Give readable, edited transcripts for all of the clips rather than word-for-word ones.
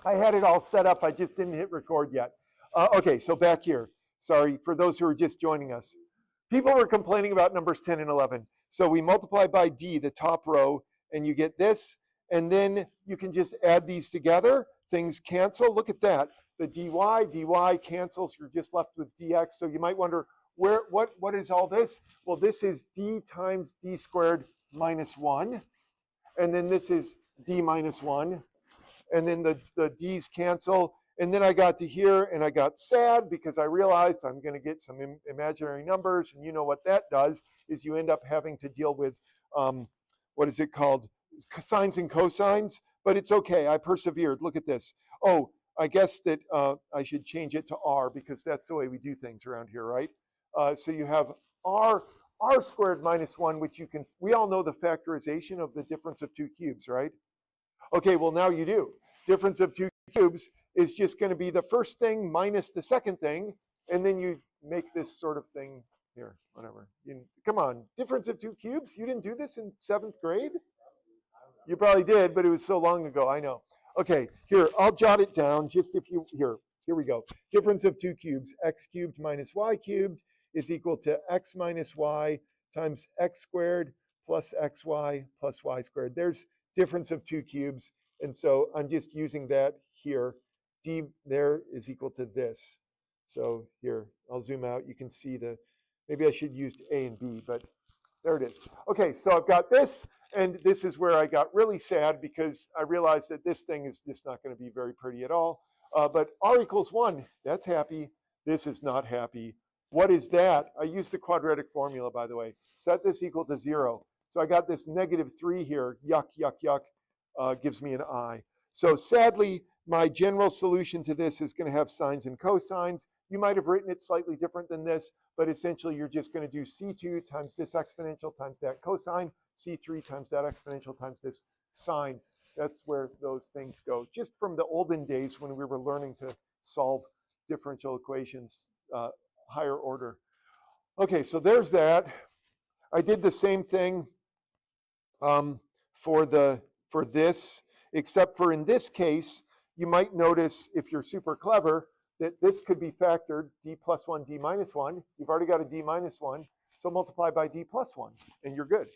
I had it all set up. I just didn't hit record yet. Okay, so back here. Sorry for those who are just joining us. People were complaining about numbers 10 and 11. So we multiply by D, the top row, and you get this. And then you can just add these together. Things cancel. Look at that. The dy cancels. You're just left with dx. So you might wonder, what is all this? Well, this is d times d squared minus 1. And then this is d minus 1. And then the d's cancel. And then I got to here and I got sad because I realized I'm going to get some imaginary numbers. And you know what that does is you end up having to deal with, what is it called? Sines and cosines. But it's okay. I persevered. Look at this. Oh, I guess that I should change it to r because that's the way we do things around here, right? So you have r squared minus 1, which you can, we all know the factorization of the difference of two cubes, right? Okay, well now you do. Difference of two cubes is just going to be the first thing minus the second thing, and then you make this sort of thing here, whatever. Come on, difference of two cubes? You didn't do this in 7th grade? You probably did, but it was so long ago, I know. Okay, here, I'll jot it down just if you, here we go. Difference of two cubes, x cubed minus y cubed is equal to x minus y times x squared plus xy plus y squared. There's difference of two cubes. And so I'm just using that here. D there is equal to this. So here, I'll zoom out. You can see maybe I should use A and B, but there it is. Okay, so I've got this, and this is where I got really sad because I realized that this thing is just not going to be very pretty at all. But r equals 1, that's happy. This is not happy. What is that? I used the quadratic formula, by the way. Set this equal to 0. So I got this -3 here. Yuck, yuck, yuck. Gives me an I. So sadly, my general solution to this is going to have sines and cosines. You might have written it slightly different than this, but essentially you're just going to do C2 times this exponential times that cosine, C3 times that exponential times this sine. That's where those things go. Just from the olden days when we were learning to solve differential equations, higher order. Okay, so there's that. I did the same thing for this, except for in this case, you might notice if you're super clever that this could be factored d plus 1, d minus 1. You've already got a d minus 1, so multiply by d plus 1, and you're good.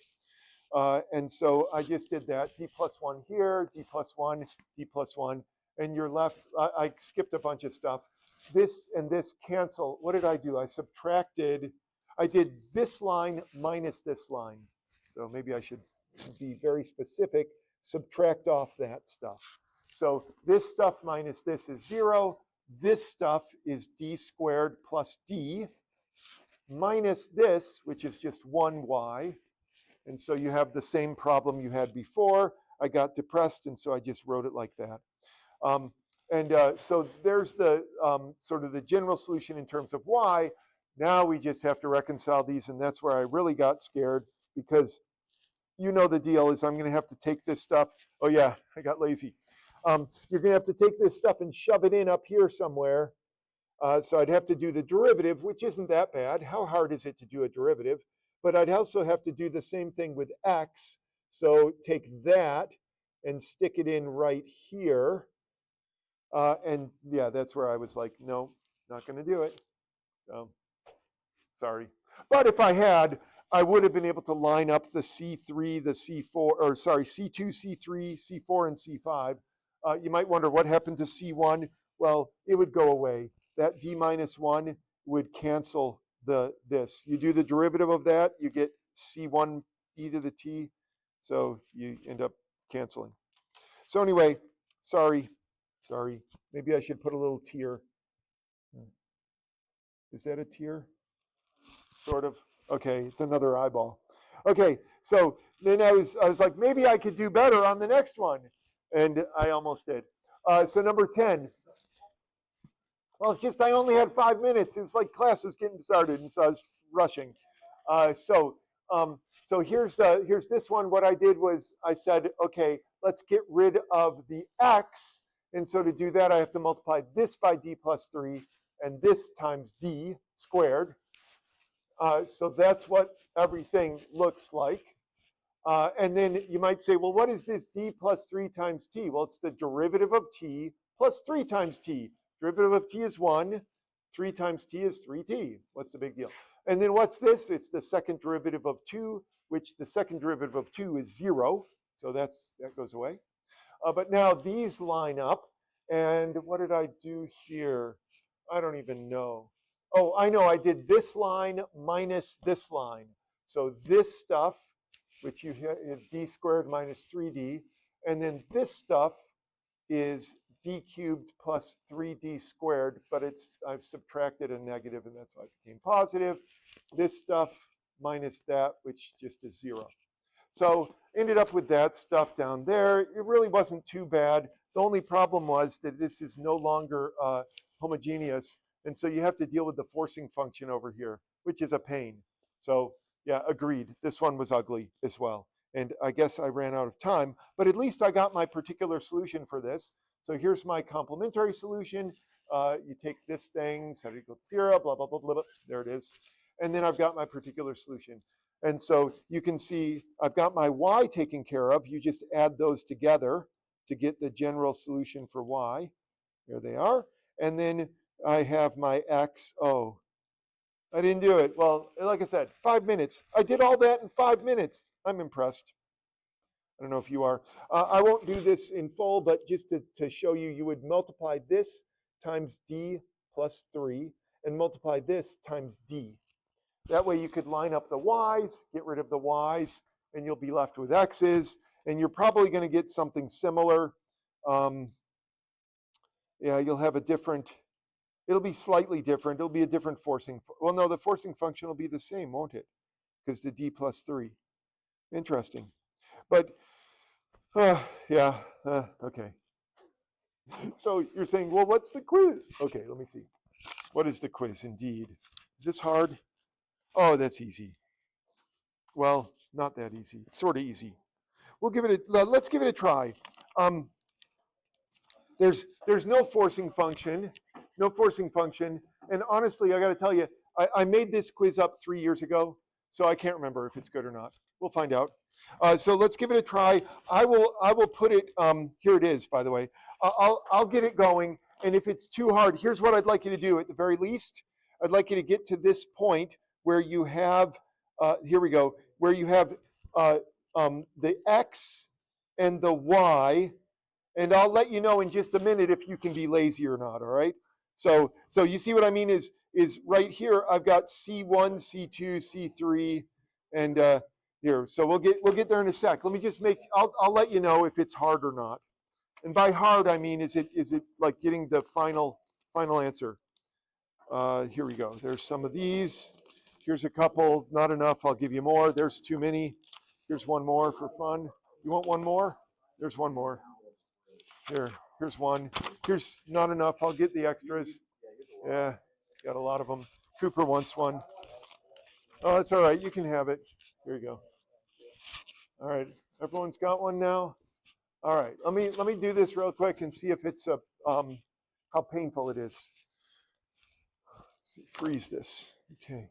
And so I just did that, d plus 1 here, d plus 1, d plus 1, and you're left, I skipped a bunch of stuff. This and this cancel. What did I do? I subtracted, I did this line minus this line. So maybe I should be very specific, subtract off that stuff. So this stuff minus this is 0. This stuff is d squared plus d minus this, which is just 1y. And so you have the same problem you had before. I got depressed, and so I just wrote it like that. So there's the sort of the general solution in terms of y. Now we just have to reconcile these, and that's where I really got scared because you know the deal is I'm going to have to take this stuff. Oh, yeah, I got lazy. You're going to have to take this stuff and shove it in up here somewhere. So I'd have to do the derivative, which isn't that bad. How hard is it to do a derivative? But I'd also have to do the same thing with x. So take that and stick it in right here. And yeah, that's where I was like, no, not going to do it. So sorry. But if I had, I would have been able to line up the C3, the C4, or sorry, C2, C3, C4, and C5. You might wonder what happened to C1. Well, it would go away. That d minus 1 would cancel this. You do the derivative of that, you get C1 e to the t. So you end up canceling. So anyway, sorry. Maybe I should put a little tear. Is that a tear? Sort of. Okay, it's another eyeball. Okay, so then I was like, maybe I could do better on the next one. And I almost did. So number 10. Well, it's just I only had 5 minutes. It was like class was getting started, and so I was rushing. So here's this one. What I did was I said, okay, let's get rid of the x. And so to do that, I have to multiply this by d plus 3 and this times d squared. So that's what everything looks like. And then you might say, well, what is this d plus 3 times t? Well, it's the derivative of t plus 3 times t. Derivative of t is 1. 3 times t is 3t. What's the big deal? And then what's this? It's the second derivative of 2, which the second derivative of 2 is 0. So that goes away. But now these line up. And what did I do here? I don't even know. Oh, I know. I did this line minus this line. So this stuff, which you have d squared minus 3d. And then this stuff is d cubed plus 3d squared, but I've subtracted a negative, and that's why it became positive. This stuff minus that, which just is 0. So ended up with that stuff down there. It really wasn't too bad. The only problem was that this is no longer homogeneous, and so you have to deal with the forcing function over here, which is a pain. So yeah, agreed. This one was ugly as well. And I guess I ran out of time, but at least I got my particular solution for this. So here's my complementary solution. You take this thing, set it equal to 0, blah, blah, blah, blah, blah. There it is. And then I've got my particular solution. And so you can see I've got my y taken care of. You just add those together to get the general solution for y. There they are. And then I have my x. Oh, I didn't do it. Well, like I said, 5 minutes. I did all that in 5 minutes. I'm impressed. I don't know if you are. I won't do this in full, but just to show you, you would multiply this times d plus 3 and multiply this times d. That way you could line up the y's, get rid of the y's, and you'll be left with x's. And you're probably going to get something similar. Yeah, you'll have a different, it'll be slightly different. It'll be a different forcing. Well, no, the forcing function will be the same, won't it? Because the d plus 3. Interesting. But, yeah, okay. So you're saying, well, what's the quiz? Okay, let me see. What is the quiz indeed? Is this hard? Oh, that's easy. Well, not that easy. It's sort of easy. We'll give it a, let's give it a try. There's no forcing function, And honestly, I got to tell you, I made this quiz up 3 years ago, so I can't remember if it's good or not. We'll find out. So let's give it a try. I will put it, here it is, by the way. I'll get it going, and if it's too hard, here's what I'd like you to do at the very least. I'd like you to get to this point where you have, here we go, where you have the x and the y, and I'll let you know in just a minute if you can be lazy or not, all right? So you see what I mean is right here, I've got C1, C2, C3, and here. So we'll get there in a sec. Let me just I'll let you know if it's hard or not. And by hard, I mean, is it like getting the final answer? Here we go. There's some of these. Here's a couple, not enough. I'll give you more. There's too many. Here's one more for fun. You want one more? There's one more. Here's one. Here's not enough. I'll get the extras. Yeah, got a lot of them. Cooper wants one. Oh, it's all right. You can have it. Here you go. All right. Everyone's got one now. All right. Let me do this real quick and see if it's how painful it is. Let's see, freeze this. Okay.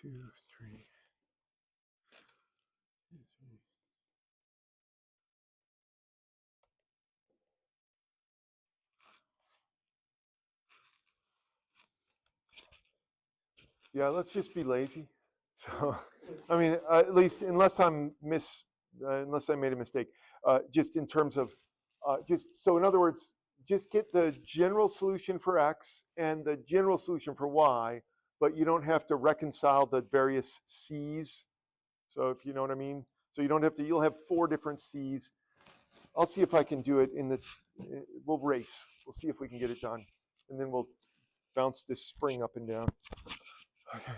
Two, three. Yeah, let's just be lazy. So, I mean, at least unless I made a mistake, just in terms of, so in other words, just get the general solution for x and the general solution for y, but you don't have to reconcile the various C's. So if you know what I mean. So you don't have to, you'll have 4 different C's. I'll see if I can do it in the, we'll race. We'll see if we can get it done. And then we'll bounce this spring up and down. Okay.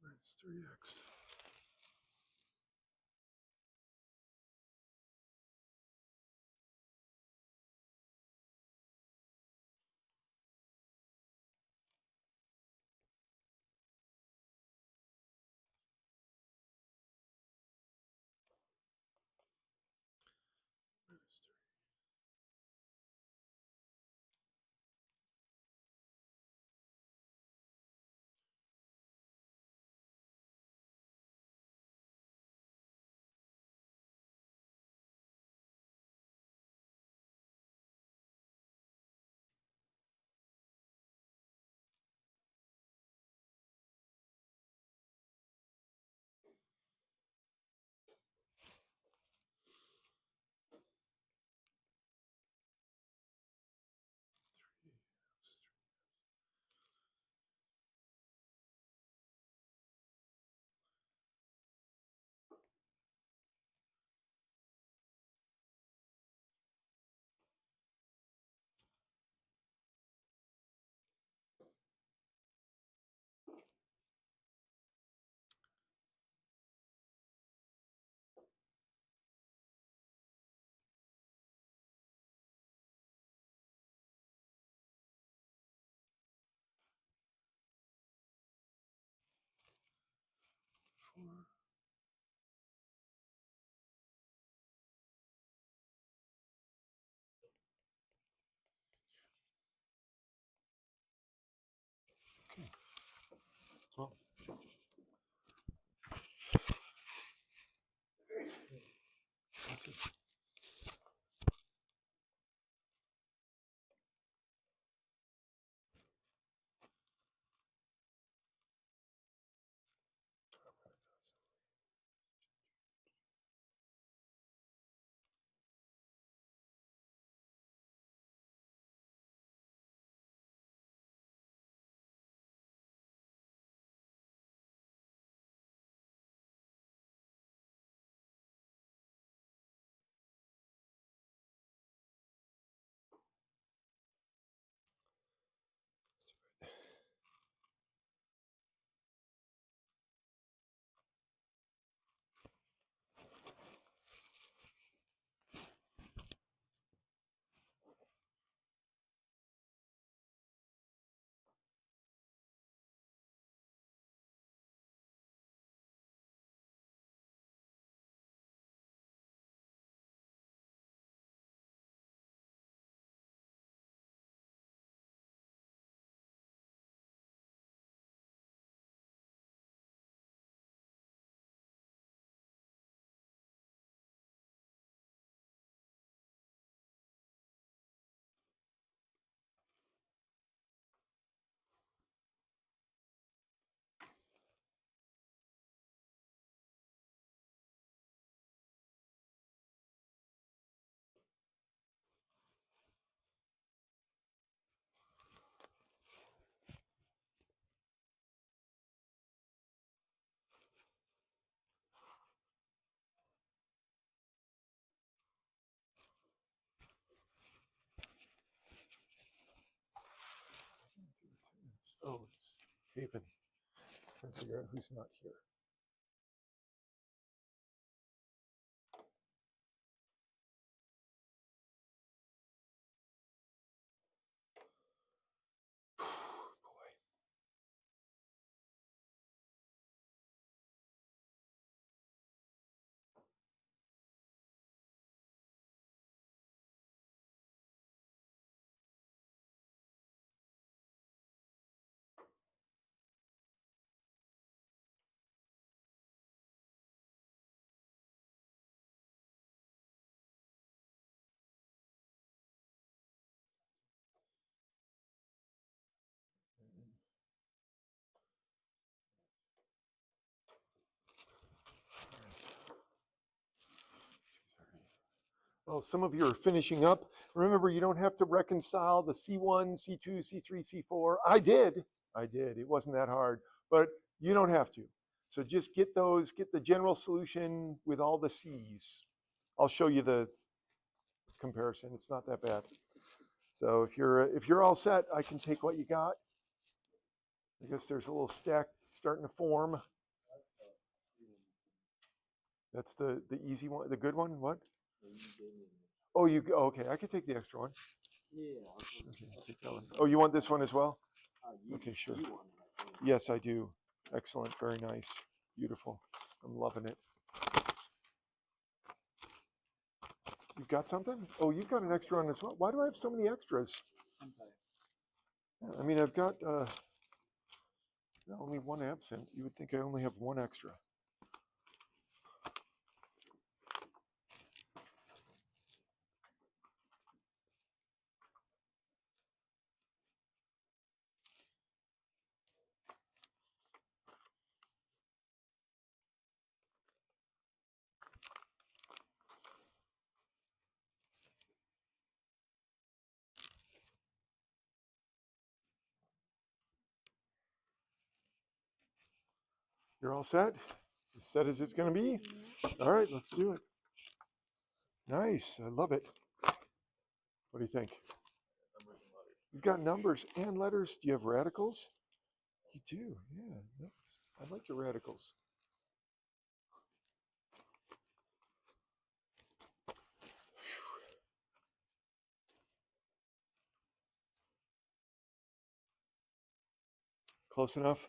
Minus 3x. Minus 3. Okay. Well. Haven. Trying to figure out who's not here. Well, some of you are finishing up. Remember, you don't have to reconcile the C1, C2, C3, C4. I did. It wasn't that hard, but you don't have to. So just get those, get the general solution with all the C's. I'll show you the comparison. It's not that bad. So if you're all set, I can take what you got. I guess there's a little stack starting to form. That's the easy one, the good one. What? Oh, okay. I could take the extra one. Yeah. Okay, take that one. Oh, you want this one as well? Okay, sure. Yes, I do. Excellent. Very nice. Beautiful. I'm loving it. You've got something? Oh, you've got an extra one as well. Why do I have so many extras? I mean, I've got only one absent. You would think I only have one extra. You're all set? As set as it's going to be? All right, let's do it. Nice. I love it. What do you think? You've got numbers and letters. Do you have radicals? You do. Yeah. Nice. I like your radicals. Close enough?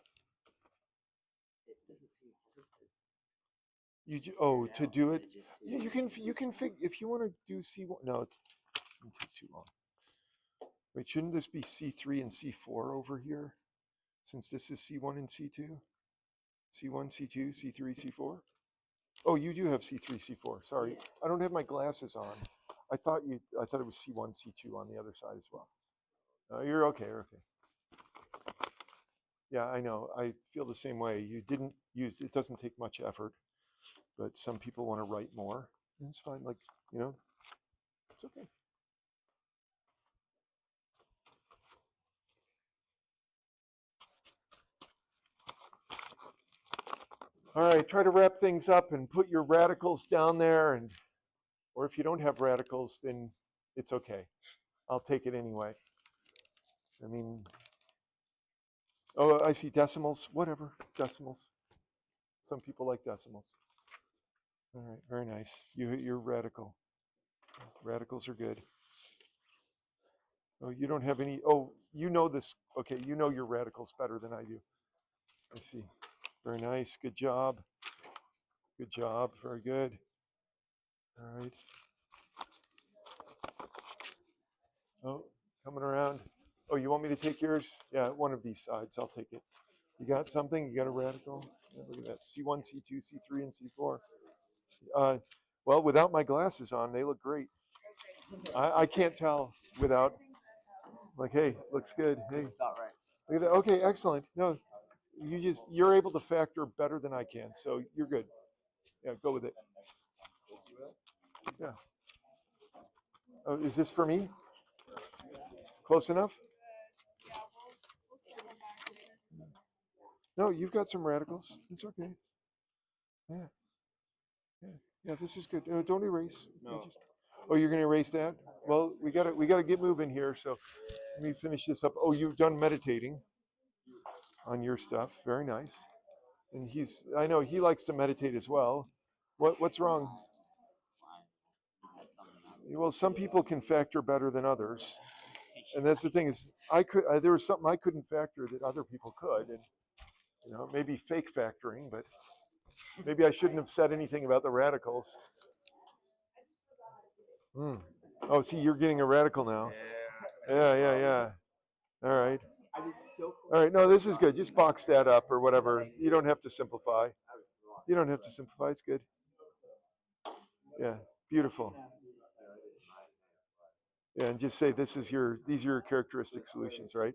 To do it? Yeah, you can figure if you want to do C1. No, it won't take too long. Wait, shouldn't this be C3 and C4 over here? Since this is C1 and C2? C1, C2, C3, C4? Oh, you do have C3, C4. Sorry. Yeah. I don't have my glasses on. I thought it was C1, C2 on the other side as well. You're okay. You're okay. Yeah, I know. I feel the same way. You didn't use it. Doesn't take much effort, but some people want to write more. And it's fine. Like, it's okay. All right, try to wrap things up and put your radicals down there, or if you don't have radicals, then it's okay. I'll take it anyway. I mean, oh, I see decimals. Whatever, decimals. Some people like decimals. All right, very nice. You're radical. Radicals are good. Oh, you don't have any. Oh, you know this. Okay, you know your radicals better than I do. I see. Very nice. Good job. Good job. Very good. All right. Oh, coming around. Oh, you want me to take yours? Yeah, one of these sides. I'll take it. You got something? You got a radical? Yeah, look at that. C1, C2, C3, and C4. Well, without my glasses on, they look great. I can't tell without. Like, hey, looks good. Hey, look at that. Okay, excellent. No, you're able to factor better than I can, so you're good. Yeah, go with it. Yeah. Oh, is this for me? Close enough? No, you've got some radicals. It's okay. Yeah. Yeah. Yeah, this is good. Don't erase. No. Oh, you're going to erase that? Well, we got to get moving here. So let me finish this up. Oh, you've done meditating. on your stuff. Very nice. And I know he likes to meditate as well. What's wrong? Well, some people can factor better than others. And that's the thing is, there was something I couldn't factor that other people could. And, maybe fake factoring, but maybe I shouldn't have said anything about the radicals. Oh, see, you're getting a radical now. Yeah. All right. All right. No, this is good. Just box that up or whatever. You don't have to simplify. It's good. Yeah. Beautiful. Yeah. And just say these are your characteristic solutions, right?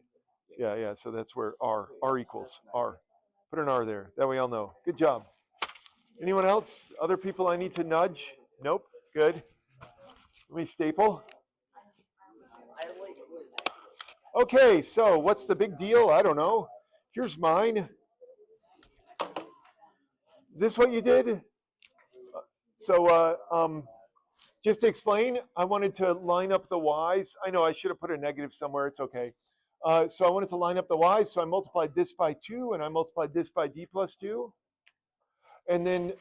Yeah. So that's where R equals R. Put an R there. That way I'll know. Good job. Anyone else? Other people I need to nudge? Nope. Good. Let me staple. Okay, so what's the big deal? I don't know. Here's mine. Is this what you did? So just to explain, I wanted to line up the y's. I know I should have put a negative somewhere. It's okay. So I wanted to line up the y's. So I multiplied this by 2, and I multiplied this by d plus 2. And then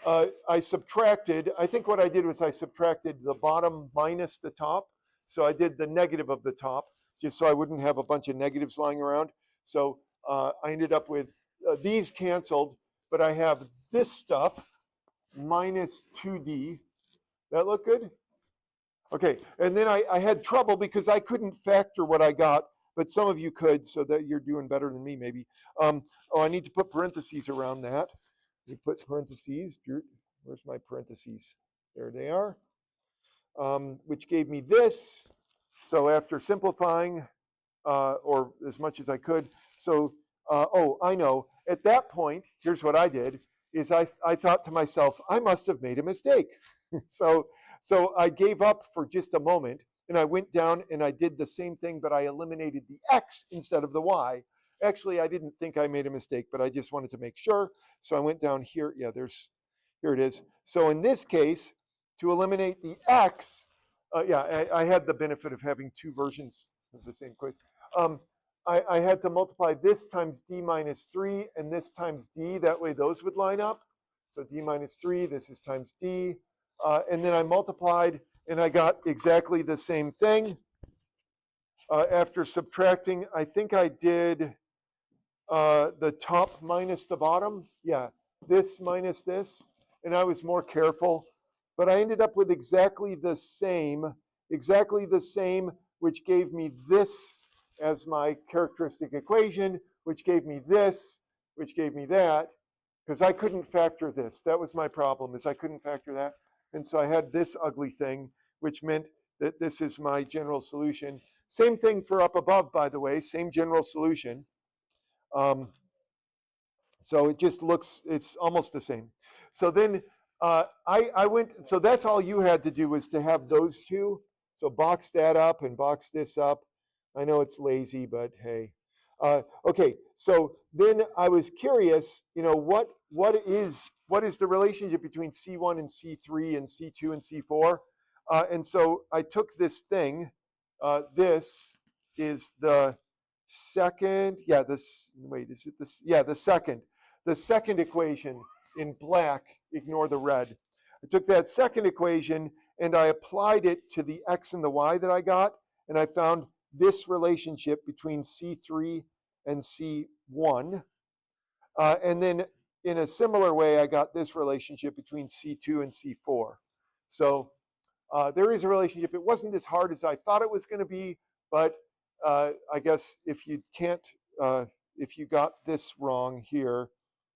I subtracted. I think what I did was I subtracted the bottom minus the top. So I did the negative of the top, just so I wouldn't have a bunch of negatives lying around. So I ended up with these canceled, but I have this stuff minus 2d. That look good? Okay, and then I had trouble because I couldn't factor what I got, but some of you could, so that you're doing better than me maybe. I need to put parentheses around that. You put parentheses. Where's my parentheses? There they are. Which gave me this. So after simplifying, or as much as I could, I know. At that point, here's what I did, is I thought to myself, I must have made a mistake. So I gave up for just a moment, and I went down and I did the same thing, but I eliminated the x instead of the y. Actually, I didn't think I made a mistake, but I just wanted to make sure. So I went down here. Yeah, here it is. So in this case, to eliminate the x, I had the benefit of having two versions of the same quiz. I had to multiply this times d minus 3 and this times d. That way those would line up. So d minus 3, this is times d. And then I multiplied, and I got exactly the same thing. After subtracting, I think I did the top minus the bottom. Yeah, this minus this. And I was more careful. But I ended up with exactly the same, which gave me this as my characteristic equation, which gave me this, which gave me that, because I couldn't factor this. That was my problem, is I couldn't factor that. And so I had this ugly thing, which meant that this is my general solution. Same thing for up above, by the way, same general solution. So it just looks, it's almost the same. So then I went, so that's all you had to do, was to have those two. So box that up and box this up. I know it's lazy, but hey. Okay, so then I was curious, what is the relationship between C1 and C3 and C2 and C4? And so I took this thing. This is the second. Yeah, is it this? Yeah, the second. The second equation in black. Ignore the red. I took that second equation and I applied it to the x and the y that I got, and I found this relationship between C3 and C1. And then in a similar way, I got this relationship between C2 and C4. So there is a relationship. It wasn't as hard as I thought it was going to be, but I guess if you got this wrong here,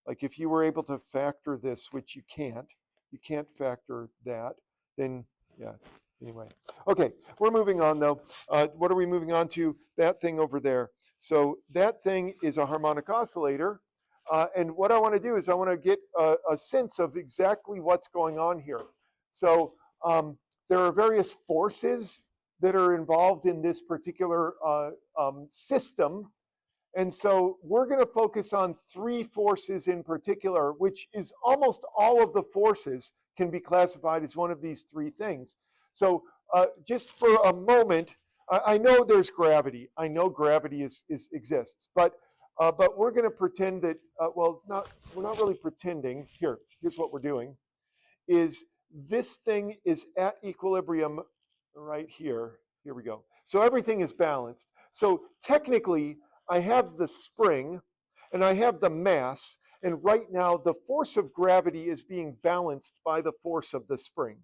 like if you were able to factor this, which you can't factor that, then yeah, anyway. Okay, we're moving on though. What are we moving on to? That thing over there. So that thing is a harmonic oscillator. And what I want to do is I want to get a sense of exactly what's going on here. So there are various forces that are involved in this particular system. And so we're going to focus on three forces in particular, which is almost all of the forces can be classified as one of these three things. So just for a moment, I know there's gravity. I know gravity exists. But But we're going to pretend that, well, we're not really pretending. Here's what we're doing, is this thing is at equilibrium right here. Here we go. So everything is balanced. So technically, I have the spring and I have the mass, and right now the force of gravity is being balanced by the force of the spring.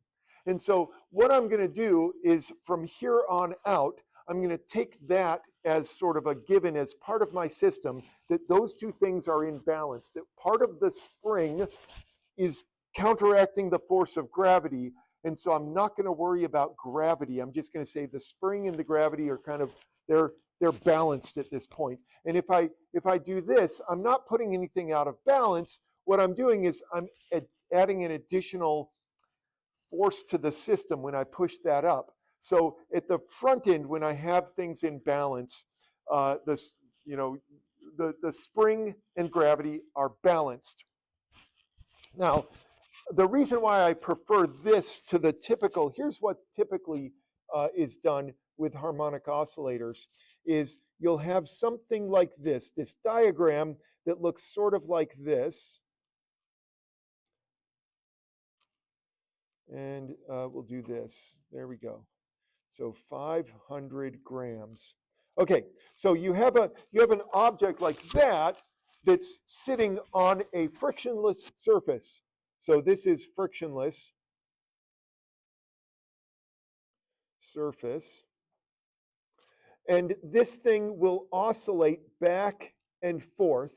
And so what I'm going to do is from here on out, I'm going to take that as sort of a given as part of my system, that those two things are in balance, that part of the spring is counteracting the force of gravity. And so I'm not going to worry about gravity. I'm just going to say the spring and the gravity are kind of, they're balanced at this point. And if I do this, I'm not putting anything out of balance. What I'm doing is I'm adding an additional force to the system when I push that up. So at the front end, when I have things in balance, the spring and gravity are balanced. Now, the reason why I prefer this to the typical, here's what typically is done with harmonic oscillators, is you'll have something like this diagram that looks sort of like this. And we'll do this. There we go. So 500 grams. Okay, so you have an object like that that's sitting on a frictionless surface. So this is frictionless surface. And this thing will oscillate back and forth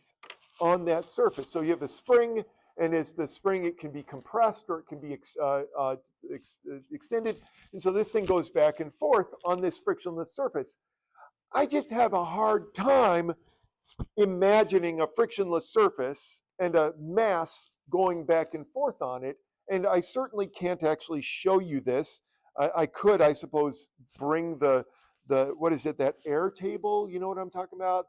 on that surface. So you have a spring, and as the spring, it can be compressed or it can be extended. And so this thing goes back and forth on this frictionless surface. I just have a hard time imagining a frictionless surface and a mass going back and forth on it. And I certainly can't actually show you this. I could, I suppose, bring what is it, that air table? You know what I'm talking about?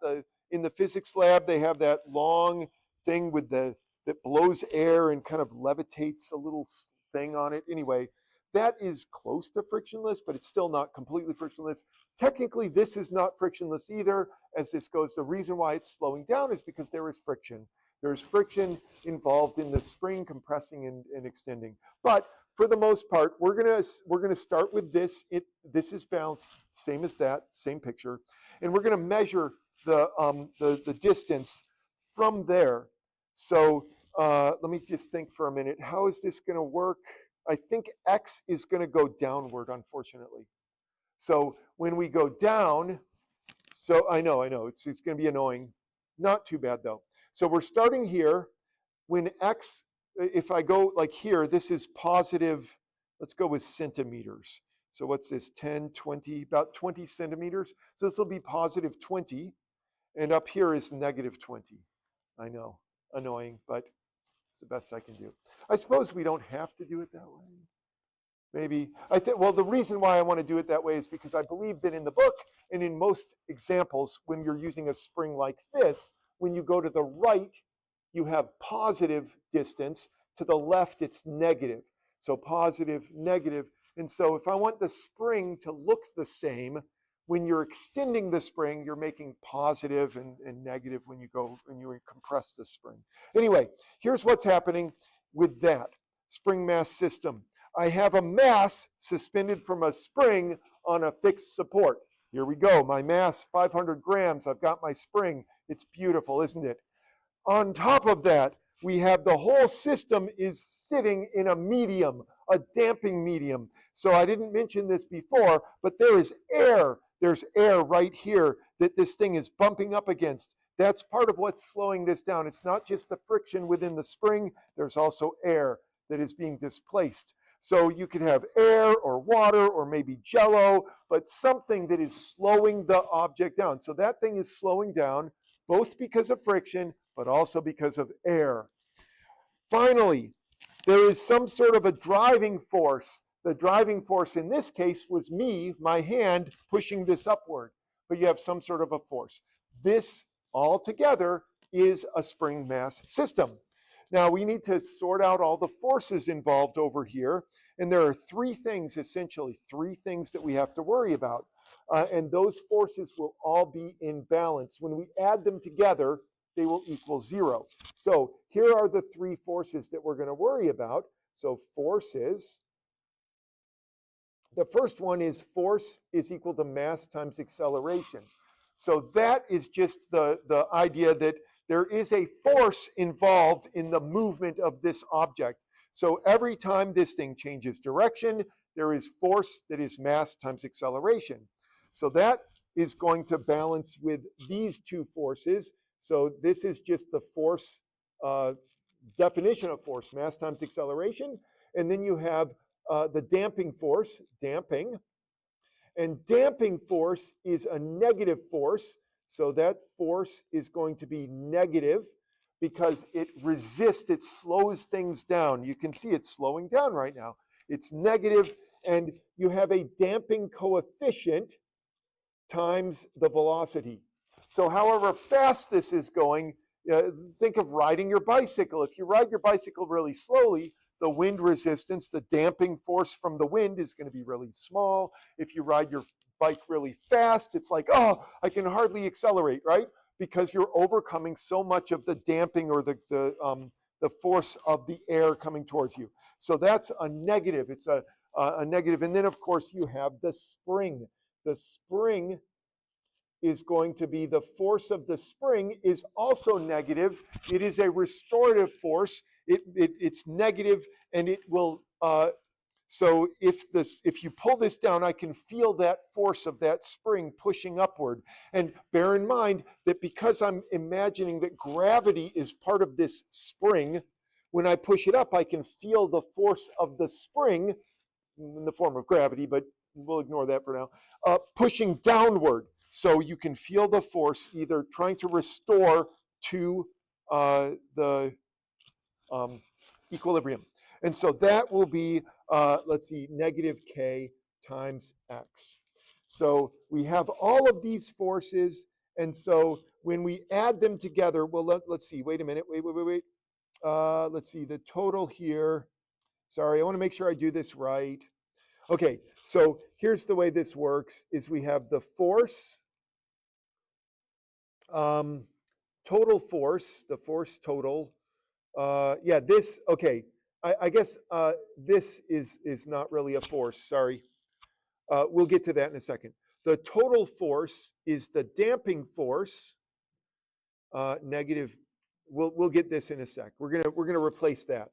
In the physics lab, they have that long thing with that blows air and kind of levitates a little thing on it. Anyway, that is close to frictionless, but it's still not completely frictionless. Technically, this is not frictionless either. As this goes, the reason why it's slowing down is because there is friction. There's friction involved in the spring compressing and extending. But for the most part, we're gonna start with this. This is balanced, same as that, same picture, and we're gonna measure the distance from there. So let me just think for a minute. How is this gonna work? I think X is gonna go downward, unfortunately. So when we go down, so I know, it's gonna be annoying. Not too bad though. So we're starting here. When X, if I go like here, this is positive, let's go with centimeters. So what's this, 10, 20, about 20 centimeters. So this will be positive 20, and up here is negative 20. I know, annoying, but it's the best I can do. I suppose we don't have to do it that way. Maybe, well, the reason why I want to do it that way is because I believe that in the book and in most examples, when you're using a spring like this, when you go to the right, you have positive distance. To the left, it's negative. So positive, negative. And so if I want the spring to look the same, when you're extending the spring, you're making positive and negative when you compress the spring. Anyway, here's what's happening with that spring mass system. I have a mass suspended from a spring on a fixed support. Here we go, my mass, 500 grams. I've got my spring. It's beautiful, isn't it? On top of that, we have the whole system is sitting in a medium, a damping medium. So I didn't mention this before, but there is air. There's air right here that this thing is bumping up against. That's part of what's slowing this down. It's not just the friction within the spring. There's also air that is being displaced. So you could have air or water or maybe jello, but something that is slowing the object down. So that thing is slowing down both because of friction, but also because of air. Finally, there is some sort of a driving force. The driving force in this case was me, my hand, pushing this upward, but you have some sort of a force. This altogether is a spring mass system. Now we need to sort out all the forces involved over here, and there are three things, essentially, three things that we have to worry about. and those forces will all be in balance. When we add them together, they will equal 0. So here are the three forces that we're going to worry about. So forces, the first one is force is equal to mass times acceleration. So that is just the idea that there is a force involved in the movement of this object. So every time this thing changes direction, there is force that is mass times acceleration. So that is going to balance with these two forces. So this is just the force definition of force, mass times acceleration. And then you have the damping force, damping. And damping force is a negative force. So that force is going to be negative because it resists, it slows things down. You can see it's slowing down right now. It's negative, and you have a damping coefficient times the velocity. So however fast this is going, think of riding your bicycle. If you ride your bicycle really slowly, the wind resistance, the damping force from the wind is going to be really small. If you ride your bike really fast, it's like, oh, I can hardly accelerate, right? Because you're overcoming so much of the damping or the force of the air coming towards you. So that's a negative. It's a negative. And then, of course, you have the spring. The spring is going to be, the force of the spring is also negative. It is a restorative force. It's negative, and it will, so if you pull this down, I can feel that force of that spring pushing upward. And bear in mind that because I'm imagining that gravity is part of this spring, when I push it up, I can feel the force of the spring in the form of gravity, but we'll ignore that for now, pushing downward. So you can feel the force either trying to restore to the equilibrium. And so that will be, let's see, negative k times x. So we have all of these forces, and so when we add them together, well, let's see, wait a minute, wait. Let's see, the total here, sorry, I want to make sure I do this right. Okay, so here's the way this works, is we have the force, total force, the force total. Yeah, this, okay, I guess this is not really a force, sorry. We'll get to that in a second. The total force is the damping force, negative, we'll get this in a sec. We're gonna replace that.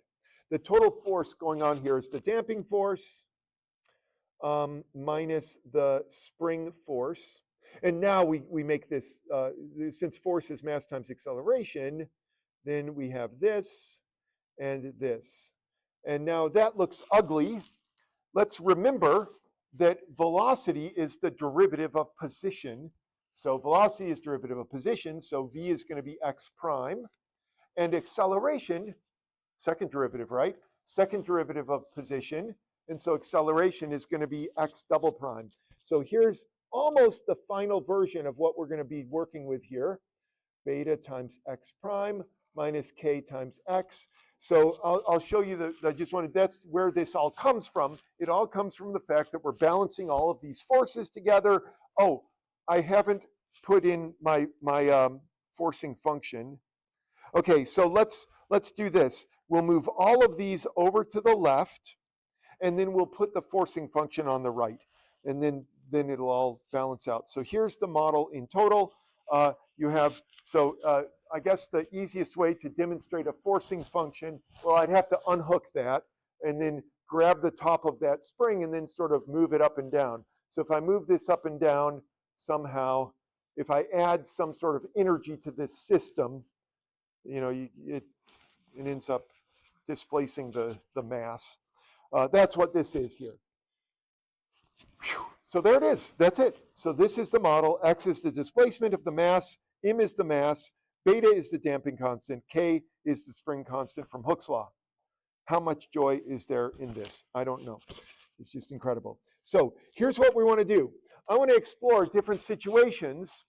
The total force going on here is the damping force, minus the spring force. And now we make this, since force is mass times acceleration, then we have this and this. And now that looks ugly. Let's remember that velocity is the derivative of position. So velocity is derivative of position, so v is going to be x prime. And acceleration, second derivative, right? Second derivative of position. And so acceleration is going to be x double prime. So here's almost the final version of what we're going to be working with here. Beta times x prime minus k times x. So I'll show you that's where this all comes from. It all comes from the fact that we're balancing all of these forces together. Oh, I haven't put in my forcing function. Okay, so let's do this. We'll move all of these over to the left, and then we'll put the forcing function on the right, and then it'll all balance out. So here's the model in total. You have, so I guess the easiest way to demonstrate a forcing function, well, I'd have to unhook that and then grab the top of that spring and then sort of move it up and down. So if I move this up and down somehow, if I add some sort of energy to this system, you know, it ends up displacing the mass. That's what this is here. Whew. So there it is. That's it. So this is the model. X is the displacement of the mass. M is the mass. Beta is the damping constant. K is the spring constant from Hooke's law. How much joy is there in this? I don't know. It's just incredible. So here's what we want to do. I want to explore different situations.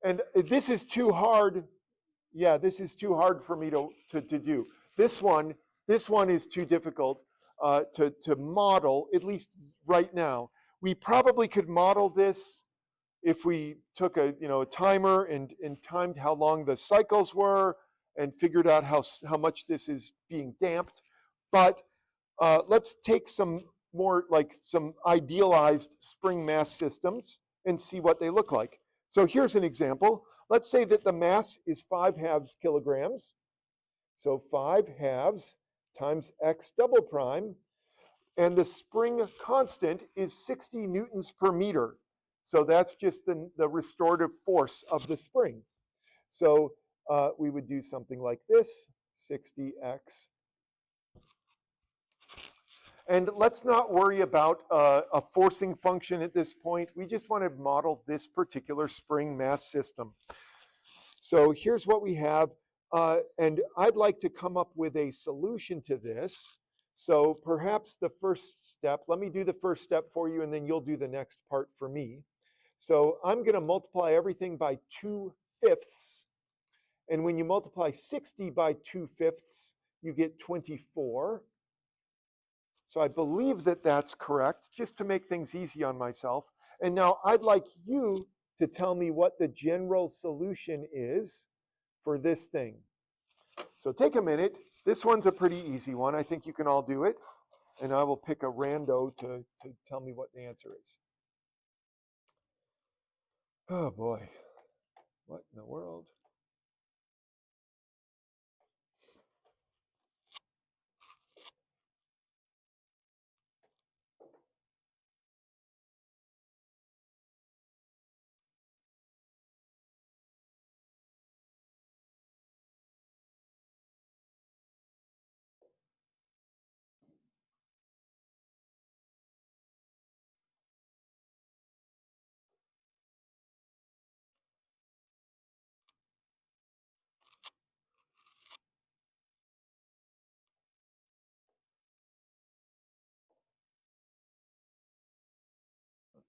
And this is too hard. Yeah, this is too hard for me to do. This one is too difficult to model, at least right now. We probably could model this if we took a timer and timed how long the cycles were and figured out how much this is being damped. But let's take some more like some idealized spring mass systems and see what they look like. So here's an example. Let's say that the mass is 5/2 kilograms. So 5/2 times x double prime, and the spring constant is 60 newtons per meter. So that's just the restorative force of the spring. So we would do something like this, 60x. And let's not worry about a forcing function at this point. We just want to model this particular spring mass system. So here's what we have. And I'd like to come up with a solution to this. So perhaps the first step, let me do the first step for you, and then you'll do the next part for me. So I'm going to multiply everything by 2/5. And when you multiply 60 by 2/5, you get 24. So I believe that that's correct, just to make things easy on myself. And now I'd like you to tell me what the general solution is for this thing. So take a minute. This one's a pretty easy one. I think you can all do it. And I will pick a rando to tell me what the answer is. Oh boy. What in the world?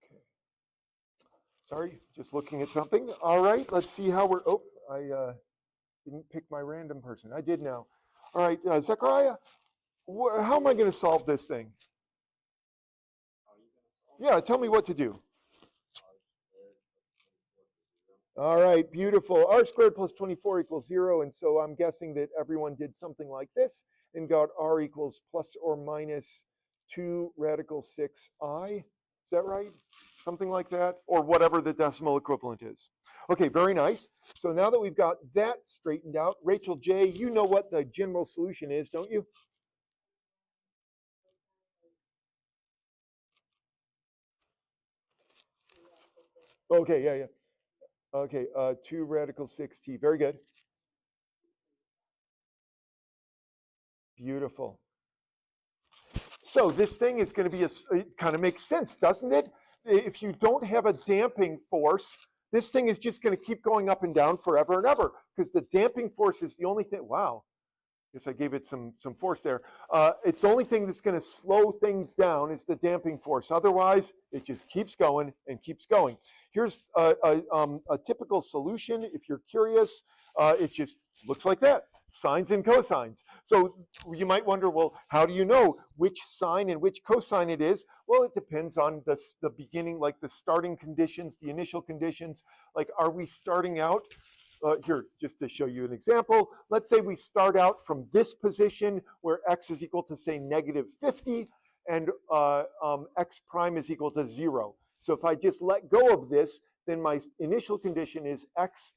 Okay. Sorry, just looking at something. All right, let's see how we're, oh, I didn't pick my random person. I did now. All right, Zechariah, how am I going to solve this thing? Yeah, tell me what to do. All right, beautiful. R squared plus 24 equals 0. And so I'm guessing that everyone did something like this and got R equals plus or minus 2 radical 6I. Is that right? Something like that? Or whatever the decimal equivalent is. Okay, very nice. So now that we've got that straightened out, Rachel J., you know what the general solution is, don't you? Okay, yeah. Okay, 2 radical 6t. Very good. Beautiful. So this thing is going to be, it kind of makes sense, doesn't it? If you don't have a damping force, this thing is just going to keep going up and down forever and ever, because the damping force is the only thing. Wow. Guess I gave it some force there. It's the only thing that's going to slow things down is the damping force. Otherwise, it just keeps going and keeps going. Here's a typical solution. If you're curious, it just looks like that. Sines and cosines. So you might wonder, well, how do you know which sine and which cosine it is? Well, it depends on the beginning, like the starting conditions, the initial conditions. Like, are we starting out? Here, just to show you an example, let's say we start out from this position where x is equal to, say, -50, and x prime is equal to 0. So if I just let go of this, then my initial condition is x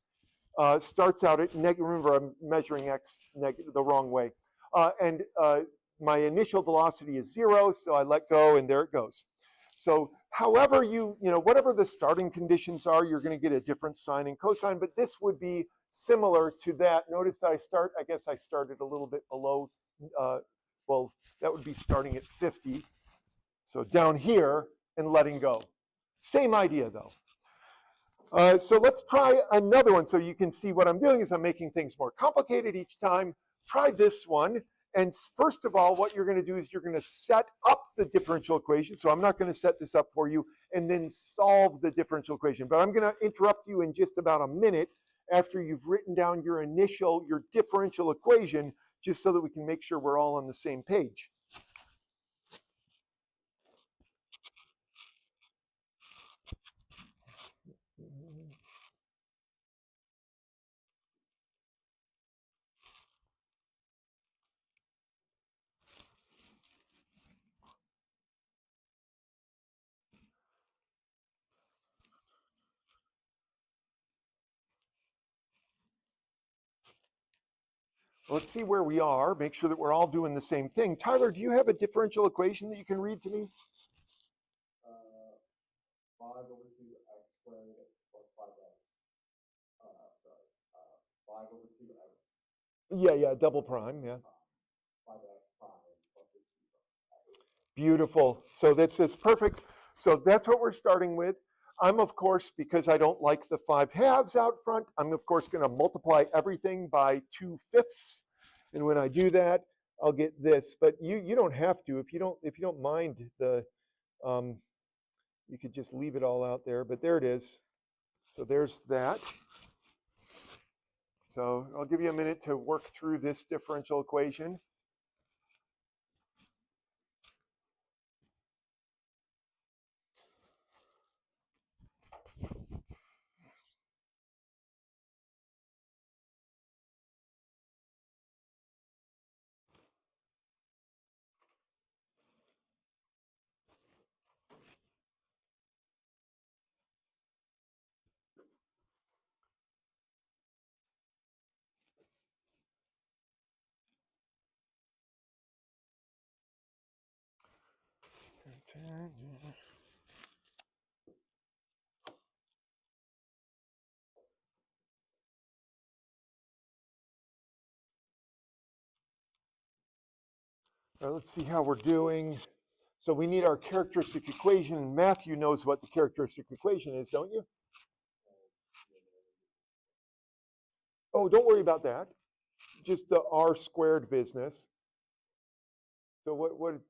starts out at negative. Remember, I'm measuring x the wrong way. And my initial velocity is 0, so I let go, and there it goes. So however whatever the starting conditions are, you're going to get a different sine and cosine, but this would be similar to that. Notice I guess I started a little bit below, well, that would be starting at 50. So down here and letting go. Same idea though. So let's try another one so you can see what I'm doing is I'm making things more complicated each time. Try this one. And first of all, what you're going to do is you're going to set up the differential equation. So I'm not going to set this up for you and then solve the differential equation. But I'm going to interrupt you in just about a minute after you've written down your differential equation, just so that we can make sure we're all on the same page. Let's see where we are, make sure that we're all doing the same thing. Tyler, do you have a differential equation that you can read to me? 5 over 2x squared plus 5x. 5 over 2x. Yeah, double prime, yeah. 5x prime plus 16 prime. Beautiful. So it's perfect. So that's what we're starting with. I'm, of course, because I don't like the 5/2 out front, I'm, of course, going to multiply everything by 2/5. And when I do that, I'll get this. But you don't have to. If you don't mind the, you could just leave it all out there. But there it is. So there's that. So I'll give you a minute to work through this differential equation. All right, let's see how we're doing. So we need our characteristic equation. Matthew knows what the characteristic equation is, don't you? Oh, don't worry about that. Just the r squared business. So what?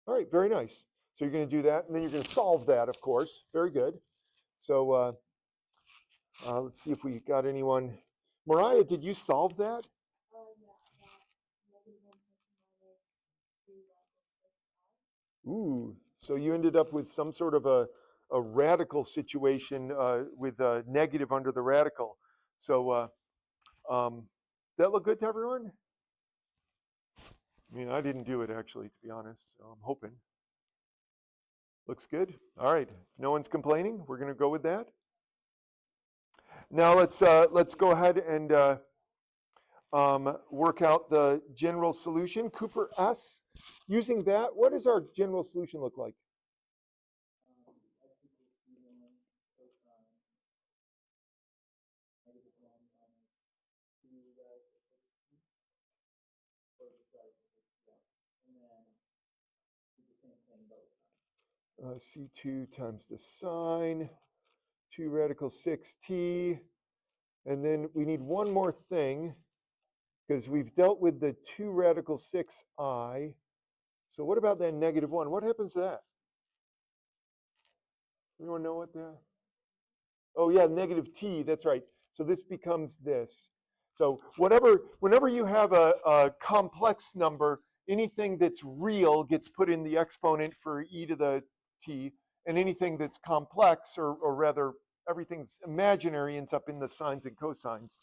All right, very nice. So you're going to do that, and then you're going to solve that, of course. Very good. So let's see if we got anyone. Mariah, did you solve that? Ooh, so you ended up with some sort of a radical situation with a negative under the radical. So does that look good to everyone? I mean, I didn't do it actually, to be honest, so I'm hoping. Looks good. All right, if no one's complaining, we're going to go with that. Now let's go ahead and work out the general solution. Cooper S. Using that, what does our general solution look like? C2 times the sine, 2 radical 6t. And then we need one more thing, because we've dealt with the 2 radical 6i. So what about that -1? What happens to that? Anyone know what that? Oh yeah, -t, that's right. So this becomes this. So whenever you have a complex number, anything that's real gets put in the exponent for e to the t, and anything that's complex, or rather everything's imaginary, ends up in the sines and cosines.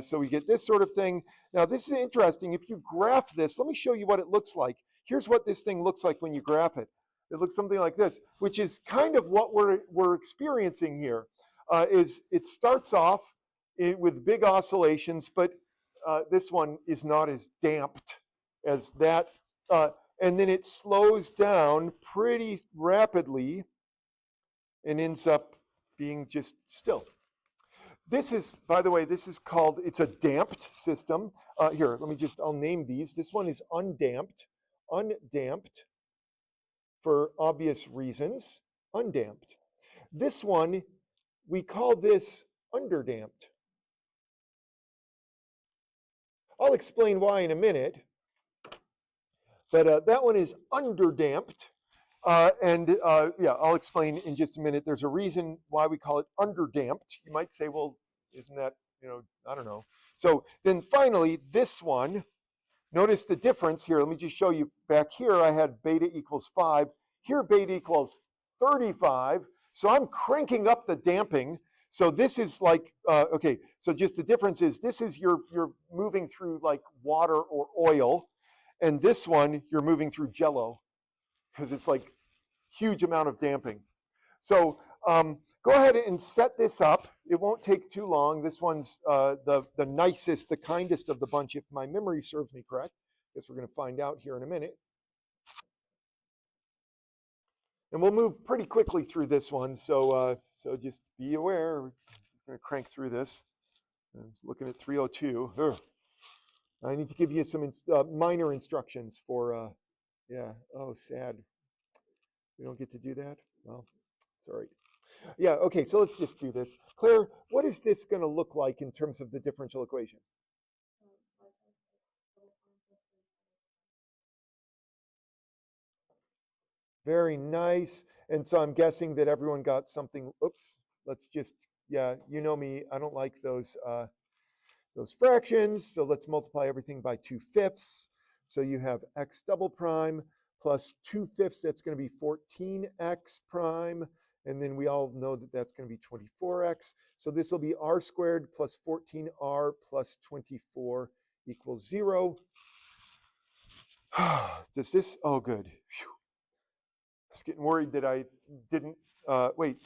So we get this sort of thing. Now this is interesting. If you graph this, let me show you what it looks like. Here's what this thing looks like when you graph it. It looks something like this, which is kind of what we're experiencing here. Is it starts off with big oscillations, but this one is not as damped as that. And then it slows down pretty rapidly and ends up being just still. This is, by the way, this is called, it's a damped system. Here, I'll name these. This one is undamped for obvious reasons, undamped. This one, we call this underdamped. I'll explain why in a minute, but that one is underdamped. Yeah, I'll explain in just a minute. There's a reason why we call it underdamped. You might say, well, isn't that, I don't know. So then finally, this one, notice the difference here. Let me just show you. Back here, I had beta equals 5. Here, beta equals 35. So I'm cranking up the damping. So this is like, okay, so just the difference is this is you're moving through like water or oil. And this one, you're moving through Jello, because it's like huge amount of damping. So go ahead and set this up. it won't take too long. This one's the nicest, the kindest of the bunch, if my memory serves me correct. Guess we're going to find out here in a minute. And we'll move pretty quickly through this one, so just be aware. We're going to crank through this. I'm looking at 302. Ugh. I need to give you some minor instructions for, yeah, oh, sad. We don't get to do that? Well, it's all right. Yeah, okay, so let's just do this. Claire, what is this going to look like in terms of the differential equation? Very nice. And so I'm guessing that everyone got something. Oops, let's just, yeah, you know me, I don't like those fractions. So let's multiply everything by 2/5. So you have x double prime plus 2/5, that's going to be 14x prime. And then we all know that that's going to be 24x. So this will be r squared plus 14r plus 24 equals 0. Does this, oh, good. Whew. I was getting worried that I didn't, wait.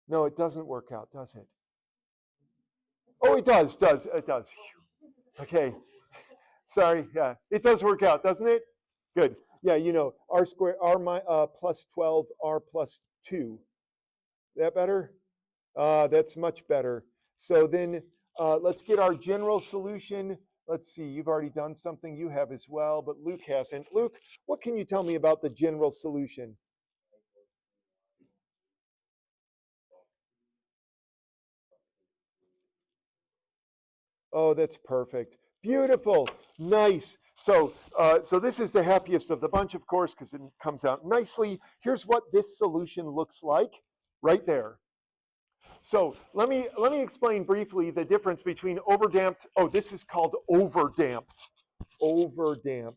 No, it doesn't work out, does it? Oh, it does, it does. Whew. Okay, sorry, yeah. It does work out, doesn't it? Good. Yeah, you know, r squared, r plus 12, r plus 2. That better? That's much better. So then let's get our general solution. Let's see, you've already done something, you have as well, but Luke hasn't. Luke, what can you tell me about the general solution? Oh, that's perfect. Beautiful. Nice. So, so this is the happiest of the bunch, of course, because it comes out nicely. Here's what this solution looks like right there. So let me explain briefly the difference between overdamped. Oh, this is called overdamped. Overdamped.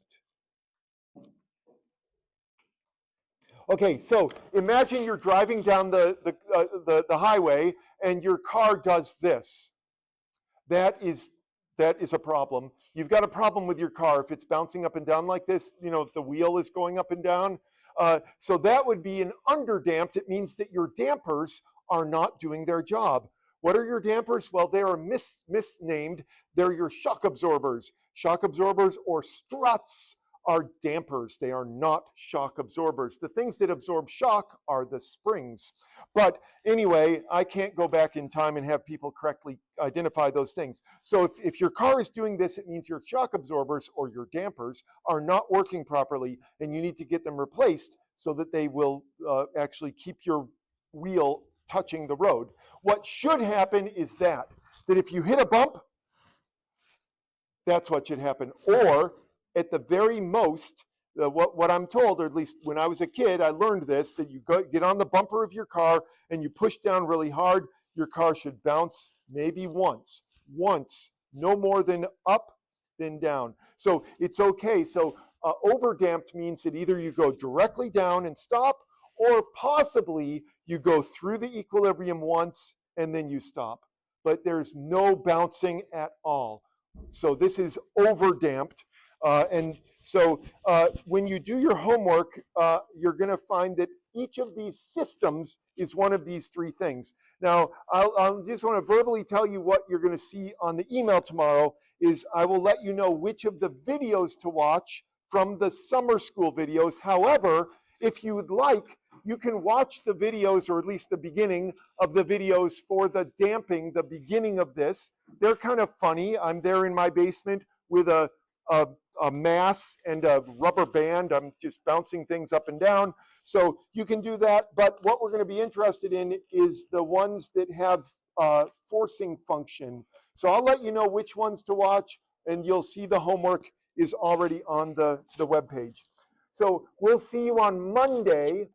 Okay, so imagine you're driving down the highway and your car does this. That is a problem. You've got a problem with your car if it's bouncing up and down like this, you know, if the wheel is going up and down. So that would be an underdamped. It means that your dampers are not doing their job. What are your dampers? Well, they are misnamed. They're your shock absorbers. Shock absorbers or struts are dampers. They are not shock absorbers. The things that absorb shock are the springs. But anyway, I can't go back in time and have people correctly identify those things. So if your car is doing this, it means your shock absorbers or your dampers are not working properly, and you need to get them replaced so that they will actually keep your wheel touching the road. What should happen is that if you hit a bump, that's what should happen. Or at the very most, what I'm told, or at least when I was a kid, I learned this, that you get on the bumper of your car and you push down really hard, your car should bounce maybe once, no more than up, then down. So it's okay. So overdamped means that either you go directly down and stop, or possibly you go through the equilibrium once and then you stop. But there's no bouncing at all. So this is overdamped. And so when you do your homework, you're going to find that each of these systems is one of these three things. Now, I'll just want to verbally tell you what you're going to see on the email tomorrow is I will let you know which of the videos to watch from the summer school videos. However, if you would like, you can watch the videos, or at least the beginning of the videos for the damping, the beginning of this. They're kind of funny. I'm there in my basement with a mass and a rubber band. I'm just bouncing things up and down. So you can do that. But what we're going to be interested in is the ones that have forcing function. So I'll let you know which ones to watch, and you'll see the homework is already on the web page. So we'll see you on Monday